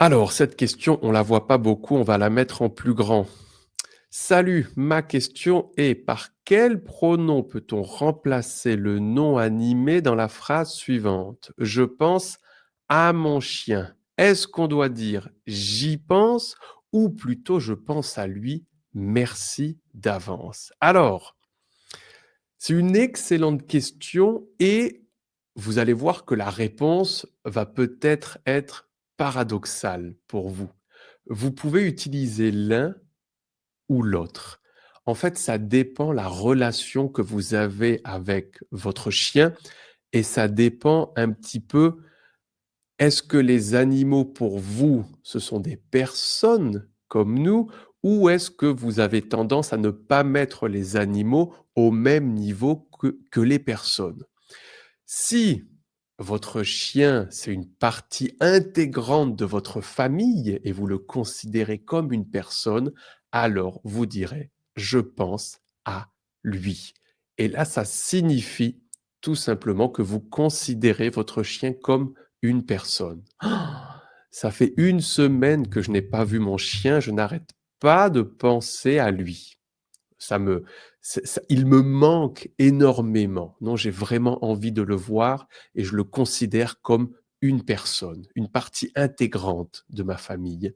Alors, cette question, on la voit pas beaucoup, on va la mettre en plus grand. Salut, ma question est par quel pronom peut-on remplacer le nom animé dans la phrase suivante? Je pense à mon chien. Est-ce qu'on doit dire j'y pense ou plutôt je pense à lui? Merci d'avance. Alors, c'est une excellente question et vous allez voir que la réponse va peut-être être paradoxale pour vous. Vous pouvez utiliser l'un ou l'autre. En fait, ça dépend la relation que vous avez avec votre chien et ça dépend un petit peu, est-ce que les animaux pour vous, ce sont des personnes comme nous ou est-ce que vous avez tendance à ne pas mettre les animaux au même niveau que les personnes? Si votre chien, c'est une partie intégrante de votre famille et vous le considérez comme une personne, alors vous direz: «Je pense à lui» et là, ça signifie tout simplement que vous considérez votre chien comme une personne. Ça fait une semaine que je n'ai pas vu mon chien, je n'arrête pas de penser à lui. Ça me il me manque énormément. Non, j'ai vraiment envie de le voir et je le considère comme une personne, une partie intégrante de ma famille.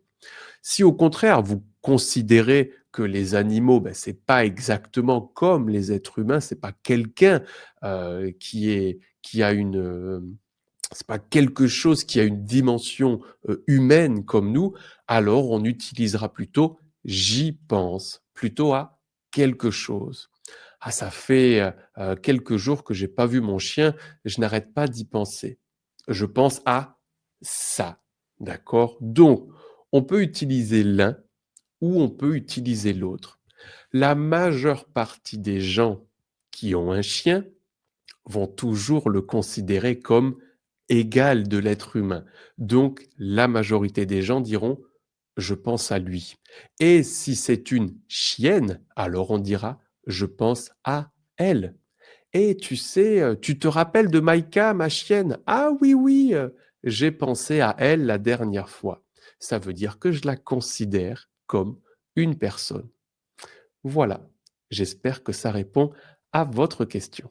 Si au contraire, vous considérez que les animaux, c'est pas exactement comme les êtres humains, c'est pas quelqu'un, qui a une, c'est pas quelque chose qui a une dimension, humaine comme nous, alors on utilisera plutôt «j'y pense», plutôt à quelque chose. «Ah ça fait, quelques jours que j'ai pas vu mon chien, je n'arrête pas d'y penser. Je pense à ça». D'accord? Donc on peut utiliser l'un ou on peut utiliser l'autre. La majeure partie des gens qui ont un chien vont toujours le considérer comme égal de l'être humain. Donc la majorité des gens diront: «Je pense à lui» et si c'est une chienne, alors on dira: «Je pense à elle» et tu sais, «Tu te rappelles de Maïka, ma chienne? Ah oui, oui, j'ai pensé à elle la dernière fois». Ça veut dire que je la considère comme une personne. Voilà, j'espère que ça répond à votre question.